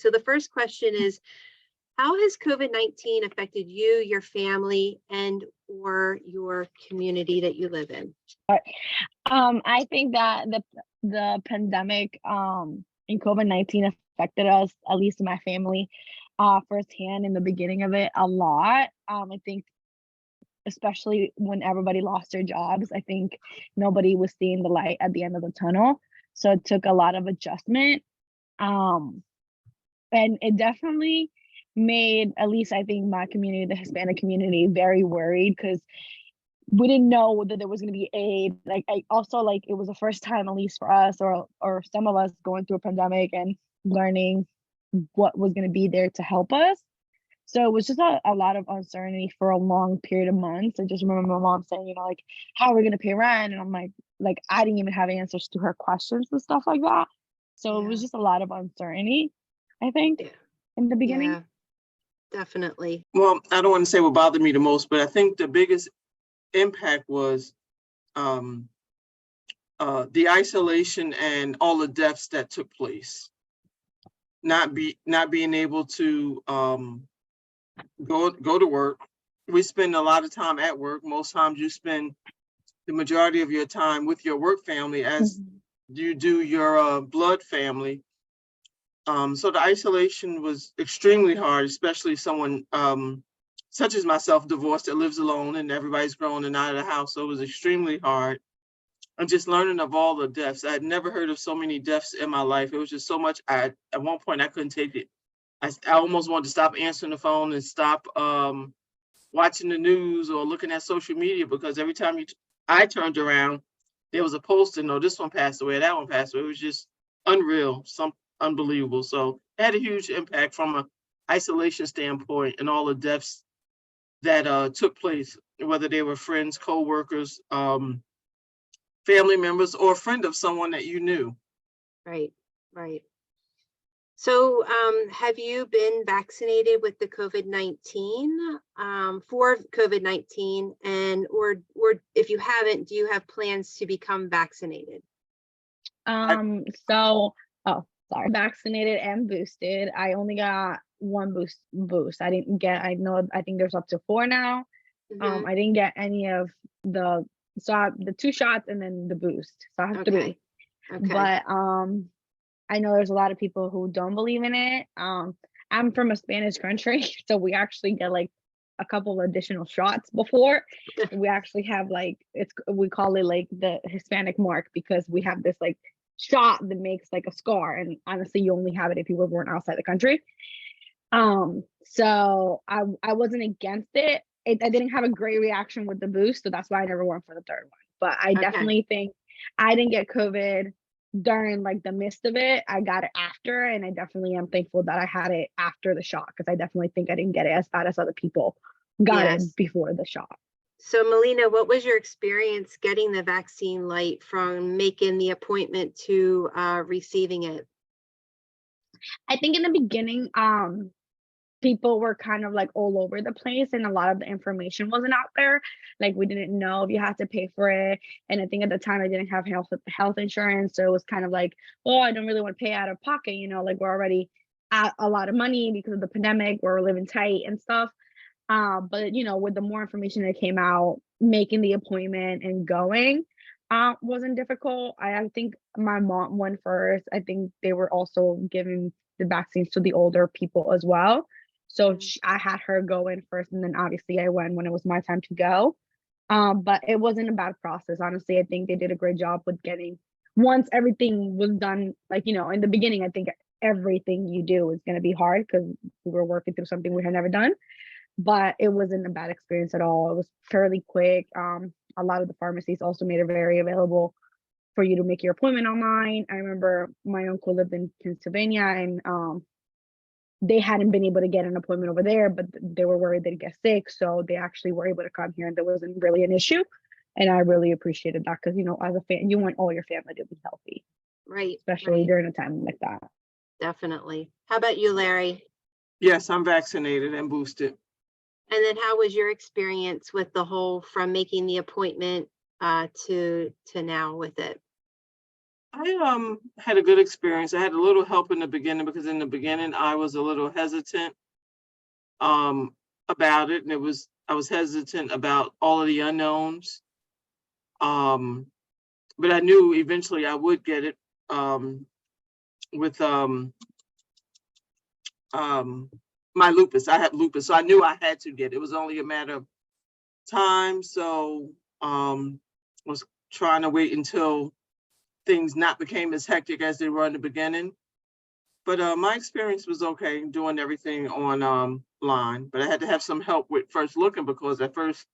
So the first question is, how has COVID-19 affected you, your family, and or your community that you live in? I think that the pandemic and COVID-19 affected us, at least my family, firsthand in the beginning of it a lot. I think especially when everybody lost their jobs, I think nobody was seeing the light at the end of the tunnel. So it took a lot of adjustment. Um, and it definitely made, at least I think my community, the Hispanic community, very worried because we didn't know that there was going to be aid. Like I also like it was the first time, at least for us or some of us, going through a pandemic and learning what was going to be there to help us. So it was just a lot of uncertainty for a long period of months. I just remember my mom saying, like, how are we going to pay rent? And I'm like I didn't even have answers to her questions and stuff like that. So it was just a lot of uncertainty, I think, in the beginning. Yeah, definitely. Well, I don't want to say what bothered me the most, but I think the biggest impact was the isolation and all the deaths that took place. Not being able to go to work. We spend a lot of time at work. Most times you spend the majority of your time with your work family as you do your blood family. So the isolation was extremely hard, especially someone such as myself, divorced, that lives alone and everybody's grown and out of the house. So it was extremely hard. And just learning of all the deaths. I had never heard of so many deaths in my life. It was just so much. At one point I couldn't take it. I almost wanted to stop answering the phone and stop watching the news or looking at social media, because every time I turned around, there was a post, no, this one passed away, that one passed away. It was just unreal, unbelievable. So it had a huge impact from an isolation standpoint and all the deaths that took place, whether they were friends, co-workers, family members, or a friend of someone that you knew. Right. So have you been vaccinated with the COVID-19 for COVID-19, and or if you haven't, do you have plans to become vaccinated? Vaccinated and boosted. I only got one boost. I didn't get, I think there's up to 4 now. I didn't get any of the 2 shots and then the boost. So I have 3. Okay. But I know there's a lot of people who don't believe in it. I'm from a Spanish country, so we actually get like a couple of additional shots before. We actually have we call it like the Hispanic mark, because we have this like shot that makes like a scar, and honestly you only have it if you were born outside the country. So I wasn't against it. I didn't have a great reaction with the boost, so that's why I never went for the 3rd one. But I definitely think I didn't get COVID during like the midst of it. I got it after, and I definitely am thankful that I had it after the shot, because I definitely think I didn't get it as bad as other people got it before the shot. So Melina, what was your experience getting the vaccine like from making the appointment to receiving it? I think in the beginning, people were kind of like all over the place, and a lot of the information wasn't out there. Like we didn't know if you had to pay for it. And I think at the time I didn't have health insurance. So it was kind of like, oh, I don't really want to pay out of pocket. Like we're already at a lot of money because of the pandemic. We're living tight and stuff. But with the more information that came out, making the appointment and going wasn't difficult. I think my mom went first. I think they were also giving the vaccines to the older people as well. So I had her go in first, and then obviously I went when it was my time to go. But it wasn't a bad process. Honestly, I think they did a great job with once everything was done, in the beginning, I think everything you do is going to be hard because we were working through something we had never done. But it wasn't a bad experience at all. It was fairly quick. A lot of the pharmacies also made it very available for you to make your appointment online. I remember my uncle lived in Pennsylvania, and they hadn't been able to get an appointment over there, but they were worried they'd get sick. So they actually were able to come here, and there wasn't really an issue. And I really appreciated that, because, as a fan, you want all your family to be healthy. Right. Especially during a time like that. Definitely. How about you, Larry? Yes, I'm vaccinated and boosted. And then how was your experience with the whole, from making the appointment to now with it? I had a good experience. I had a little help in the beginning because in the beginning I was a little hesitant um about it, and I was hesitant about all of the unknowns. Um, but I knew eventually I would get it with um my lupus. I have lupus, so I knew I had to get it. It was only a matter of time. So was trying to wait until things not became as hectic as they were in the beginning. But my experience was okay doing everything on line. But I had to have some help with first looking because at first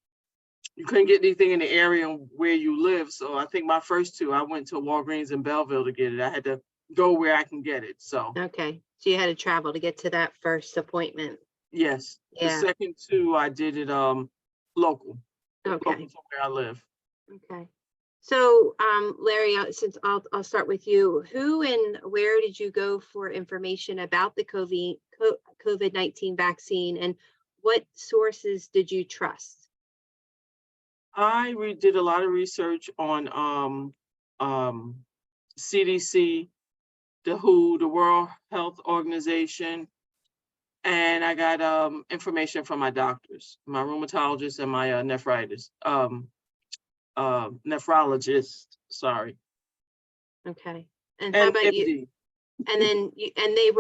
you couldn't get anything in the area where you live. So I think my first two, I went to Walgreens in Belleville to get it. I had to go where I can get it. So Okay, so you had to travel to get to that first appointment. yes, the Yeah, second two I did it local okay, to where I live. okay. So, Larry, since I'll start with you. Who and where did you go for information about the COVID-19 vaccine, and what sources did you trust? I did a lot of research on CDC, the WHO, the World Health Organization, and I got information from my doctors, my rheumatologist and my nephrologist. Sorry, Okay. And how and about you? MD. And then they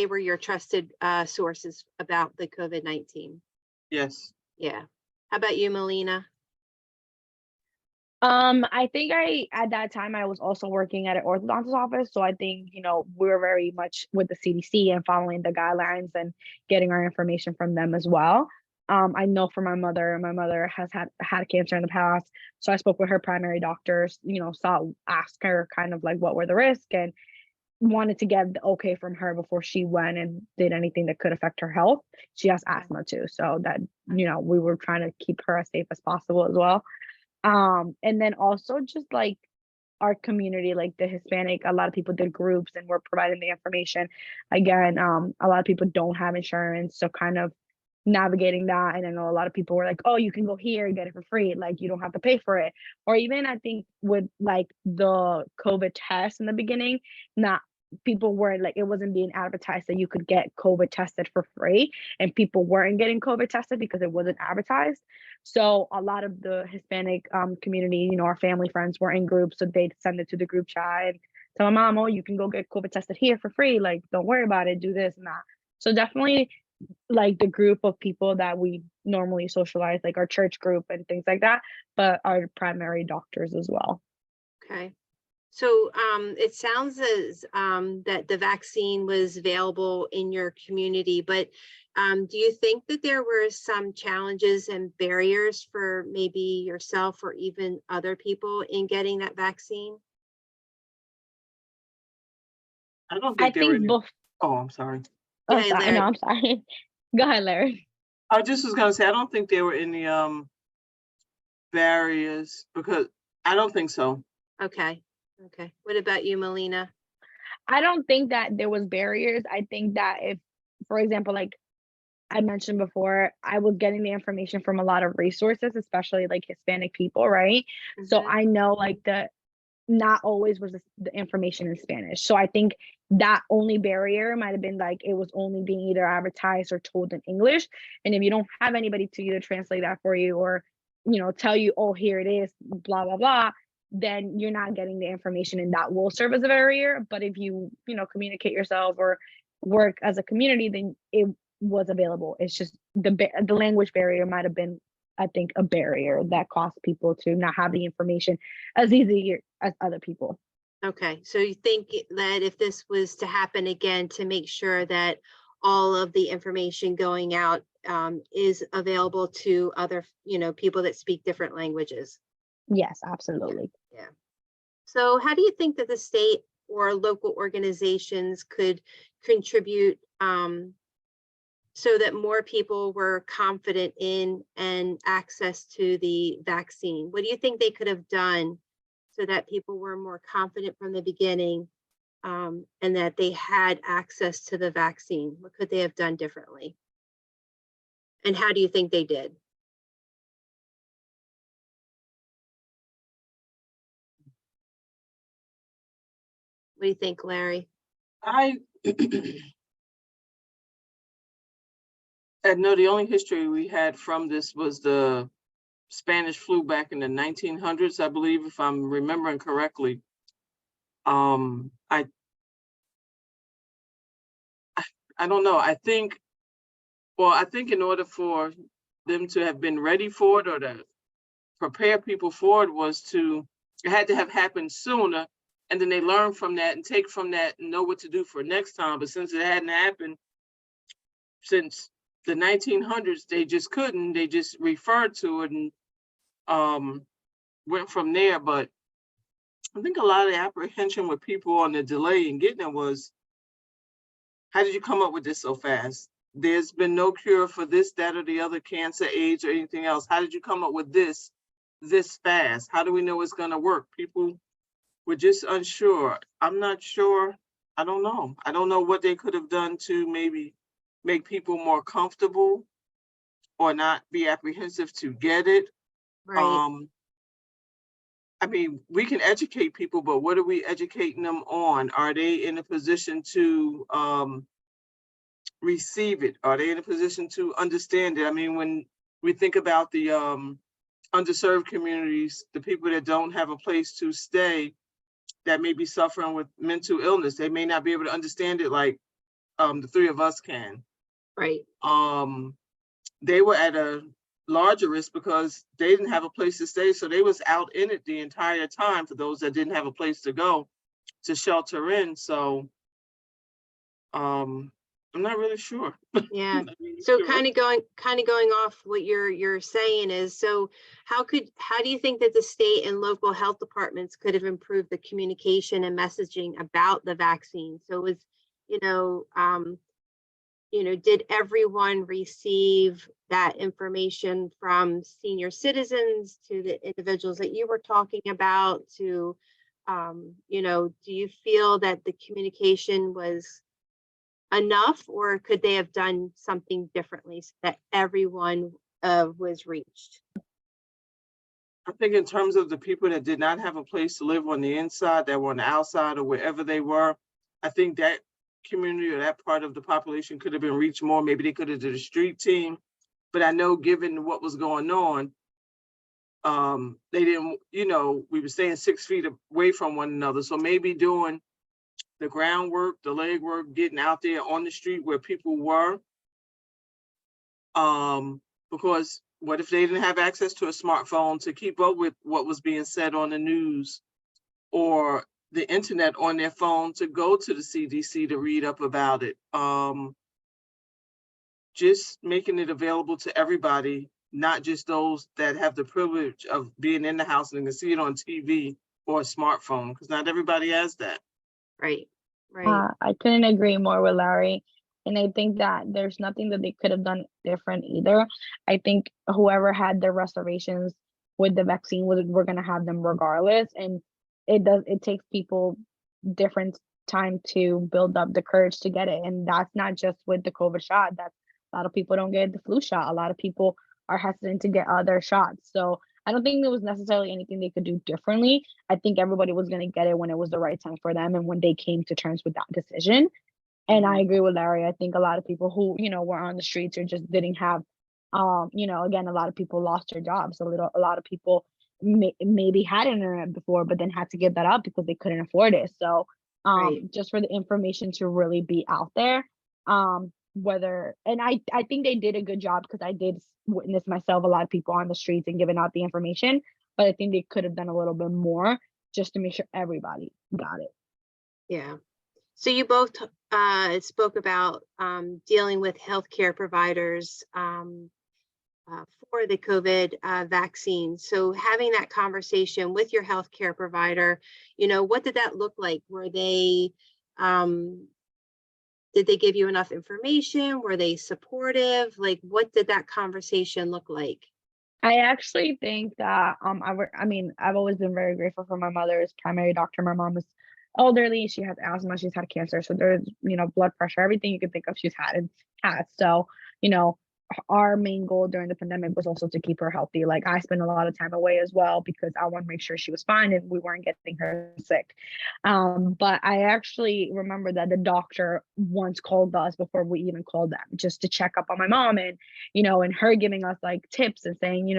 were your trusted sources about the COVID-19. Yes. Yeah. How about you, Melina? I think at that time I was also working at an orthodontist office, so I think, we were very much with the CDC and following the guidelines and getting our information from them as well. I know for my mother has had cancer in the past, so I spoke with her primary doctors, asked her kind of like what were the risks and wanted to get the okay from her before she went and did anything that could affect her health. She has Okay. asthma too, so that, we were trying to keep her as safe as possible as well. And then also just like our community, like the Hispanic, a lot of people did groups and were providing the information. Again, a lot of people don't have insurance, so kind of navigating that. And I know a lot of people were like, oh, you can go here and get it for free, like you don't have to pay for it. Or even I think with like the COVID test in the beginning, not people weren't like, it wasn't being advertised that you could get COVID tested for free, and people weren't getting COVID tested because it wasn't advertised. So a lot of the Hispanic community, our family friends were in groups, so they'd send it to the group chat and tell my mom, oh, you can go get COVID tested here for free. Like, don't worry about it, do this and that. So definitely like the group of people that we normally socialize, like our church group and things like that, but our primary doctors as well. Okay. So it sounds as that the vaccine was available in your community, but do you think that there were some challenges and barriers for maybe yourself or even other people in getting that vaccine? I don't I think they were think in. both. Oh, I'm sorry. Oh, Yeah, sorry. No, Larry. I'm sorry. Go ahead, Larry. I just was gonna say I don't think there were any barriers because I don't think so. Okay. Okay. What about you, Melina? I don't think that there was barriers. I think that if, for example, like I mentioned before, I was getting the information from a lot of resources, especially like Hispanic people, right? So Hmm. I know like not always was the information in Spanish. So I think that only barrier might have been like it was only being either advertised or told in English. And if you don't have anybody to either translate that for you or, tell you, oh, here it is, blah, blah, blah, then you're not getting the information and that will serve as a barrier. But if you, communicate yourself or work as a community, then it was available. It's just the language barrier might have been, I think, a barrier that caused people to not have the information as easy as other people. Okay. So you think that if this was to happen again, to make sure that all of the information going out is available to other, people that speak different languages? Yes, Yeah. absolutely. Yeah. So how do you think that the state or local organizations could contribute so that more people were confident in and access to the vaccine? What do you think they could have done so that people were more confident from the beginning and that they had access to the vaccine? What could they have done differently? And how do you think they did? What do you think, Larry? I know the only history we had from this was the Spanish flu back in the 1900s, I believe, if I'm remembering correctly. I don't know. I think in order for them to have been ready for it or to prepare people for it it had to have happened sooner, and then they learn from that and take from that and know what to do for next time. But since it hadn't happened since the 1900s, they just couldn't. They just referred to it and went from there. But I think a lot of the apprehension with people on the delay in getting it was, how did you come up with this so fast? There's been no cure for this, that, or the other cancer, AIDS, or anything else. How did you come up with this fast? How do we know it's going to work? People were just unsure. I'm not sure. I don't know. I don't know what they could have done to maybe make people more comfortable or not be apprehensive to get it. Right. I mean, we can educate people, but what are we educating them on? Are they in a position to receive it? Are they in a position to understand it? I mean, when we think about the underserved communities, the people that don't have a place to stay, that may be suffering with mental illness, they may not be able to understand it like the three of us can. Right. They were at a larger risk because they didn't have a place to stay, so they was out in it the entire time for those that didn't have a place to go to shelter in. So I'm not really sure. Yeah. Really So sure. kind of going off what you're saying is, so how do you think that the state and local health departments could have improved the communication and messaging about the vaccine? So it was, did everyone receive that information, from senior citizens to the individuals that you were talking about to, do you feel that the communication was enough, or could they have done something differently so that everyone was reached? I think in terms of the people that did not have a place to live on the inside, that were on the outside or wherever they were, I think that community or that part of the population could have been reached more. Maybe they could have did a street team, but I know given what was going on, they didn't, we were staying 6 feet away from one another. So maybe doing the groundwork, the legwork, getting out there on the street where people were, because what if they didn't have access to a smartphone to keep up with what was being said on the news, or the internet on their phone to go to the CDC to read up about it? Just making it available to everybody, not just those that have the privilege of being in the house and can see it on TV or a smartphone, because not everybody has that. Right. Right. I couldn't agree more with Larry. And I think that there's nothing that they could have done different either. I think whoever had their reservations with the vaccine we're going to have them regardless. And it takes people different time to build up the courage to get it. And that's not just with the COVID shot. That's a lot of people don't get the flu shot. A lot of people are hesitant to get other shots. So I don't think there was necessarily anything they could do differently. I think everybody was going to get it when it was the right time for them and when they came to terms with that decision. And I agree with Larry. I think a lot of people who, were on the streets or just didn't have, again, a lot of people lost their jobs. A lot of people maybe had internet before, but then had to give that up because they couldn't afford it. So Right. just for the information to really be out there, and I think they did a good job, because I did witness myself a lot of people on the streets and giving out the information, but I think they could have done a little bit more just to make sure everybody got it. Yeah. So you both spoke about dealing with healthcare providers for the COVID vaccine. So having that conversation with your healthcare provider, what did that look like? Were they did they give you enough information? Were they supportive? Like, what did that conversation look like? I actually think that I've always been very grateful for my mother's primary doctor. My mom is elderly. She has asthma. She's had cancer. So there's, blood pressure, everything you can think of she's had and has. So, our main goal during the pandemic was also to keep her healthy. Like I spent a lot of time away as well because I want to make sure she was fine and we weren't getting her sick. But I actually remember that the doctor once called us before we even called them just to check up on my mom, and and her giving us like tips and saying,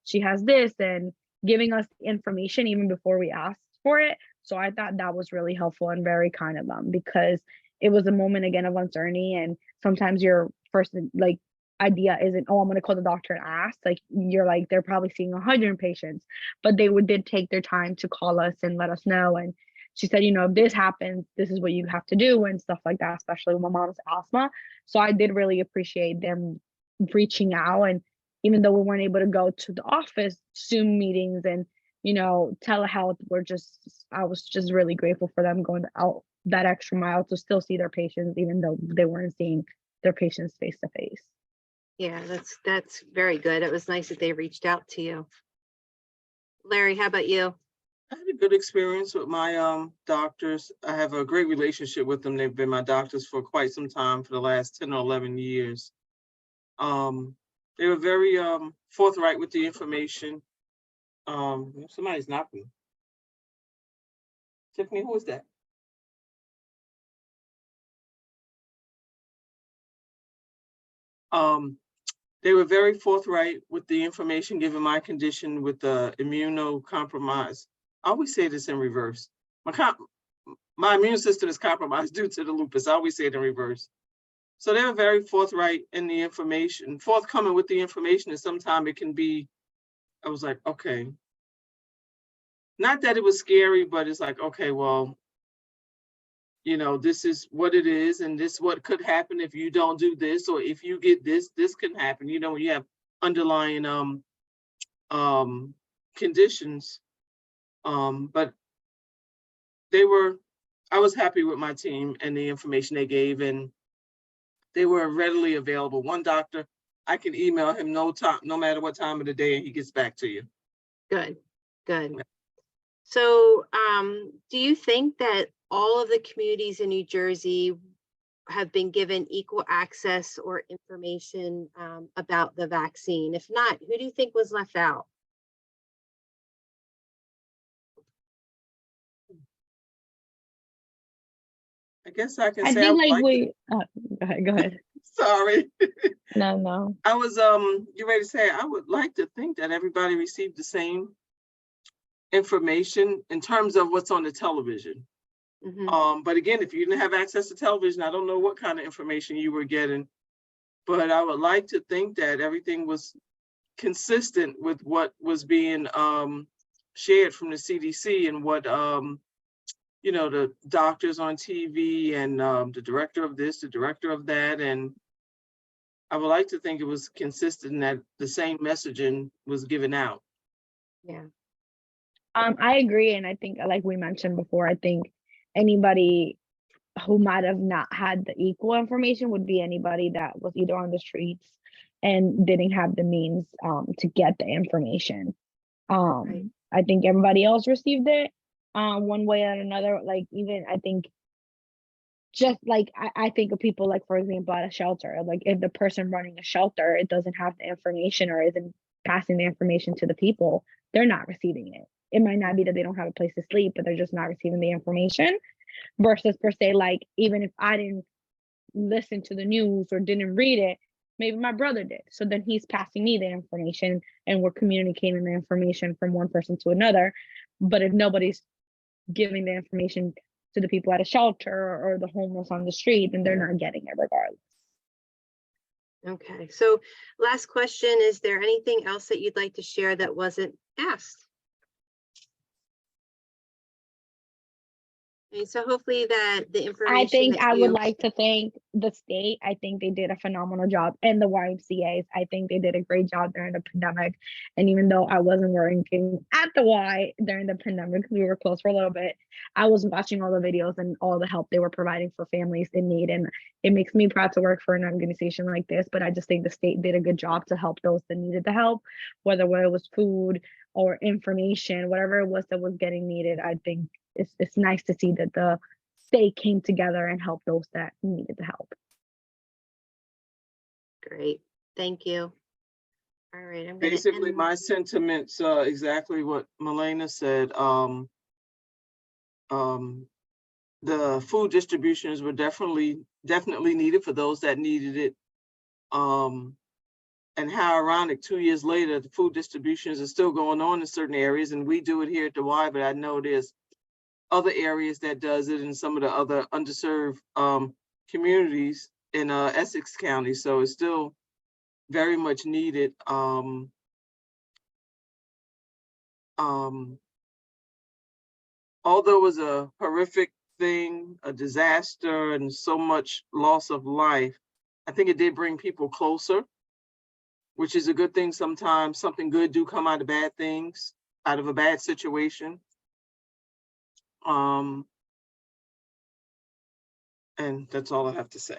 she has this, and giving us information even before we asked for it. So I thought that was really helpful and very kind of them, because it was a moment again of uncertainty, and sometimes your first like idea isn't, oh, I'm going to call the doctor and ask. Like you're like, they're probably seeing 100 patients, but they did take their time to call us and let us know. And she said, if this happens, this is what you have to do and stuff like that, especially with my mom's asthma. So I did really appreciate them reaching out. And even though we weren't able to go to the office, Zoom meetings and telehealth I was just really grateful for them going out that extra mile to still see their patients, even though they weren't seeing their patients face to face. Yeah, that's very good. It was nice that they reached out to you. Larry, how about you? I had a good experience with my doctors. I have a great relationship with them. They've been my doctors for quite some time, for the last 10 or 11 years. They were very forthright with the information. Somebody's knocking. Tiffany, who is that? They were very forthright with the information, given my condition with the immunocompromised. I always say this in reverse. My immune system is compromised due to the lupus. I always say it in reverse. So they were very forthright in the information, forthcoming with the information, and sometimes it can be, I was like, okay. Not that it was scary, but it's like, okay, well, this is what it is, and this what could happen if you don't do this, or if you get this can happen. When you have underlying conditions. But I was happy with my team and the information they gave, and they were readily available. One doctor, I can email him no matter what time of the day, and he gets back to you. Good. So, do you think that all of the communities in New Jersey have been given equal access or information about the vaccine? If not, who do you think was left out? I guess I can I say think go ahead. Sorry. No. I was you ready to say I would like to think that everybody received the same information in terms of what's on the television. Mm-hmm. But again, if you didn't have access to television, I don't know what kind of information you were getting, but I would like to think that everything was consistent with what was being shared from the CDC and what the doctors on TV and the director of this, the director of that, and I would like to think it was consistent and that the same messaging was given out. Yeah. I agree, and I think, like we mentioned before, I think anybody who might have not had the equal information would be anybody that was either on the streets and didn't have the means to get the information. Right. I think everybody else received it one way or another. Like even I think just like I think of people like, for example, at a shelter, like if the person running a shelter, it doesn't have the information or isn't passing the information to the people, they're not receiving it. It might not be that they don't have a place to sleep, but they're just not receiving the information. Versus per se, like even if I didn't listen to the news or didn't read it, maybe my brother did. So then he's passing me the information and we're communicating the information from one person to another. But if nobody's giving the information to the people at a shelter or the homeless on the street, then they're not getting it regardless. Okay. So last question, is there anything else that you'd like to share that wasn't asked? And so hopefully that the information. I think I would like to thank the state. I think they did a phenomenal job, and the YMCAs. I think they did a great job during the pandemic. And even though I wasn't working at the Y during the pandemic, we were closed for a little bit, I was watching all the videos and all the help they were providing for families in need. And it makes me proud to work for an organization like this. But I just think the state did a good job to help those that needed the help, whether it was food or information, whatever it was that was getting needed. I think it's nice to see that the state came together and helped those that needed the help. Great. Thank you. All right, I'm gonna Basically, end. my sentiments, exactly what Milena said. The food distributions were definitely needed for those that needed it. And how ironic, 2 years later, the food distributions are still going on in certain areas, and we do it here at the Y, but I know there's other areas that does it in some of the other underserved communities in Essex County. So it's still very much needed. Although it was a horrific thing, a disaster, and so much loss of life, I think it did bring people closer, which is a good thing. Sometimes something good do come out of bad things, out of a bad situation. And that's all I have to say.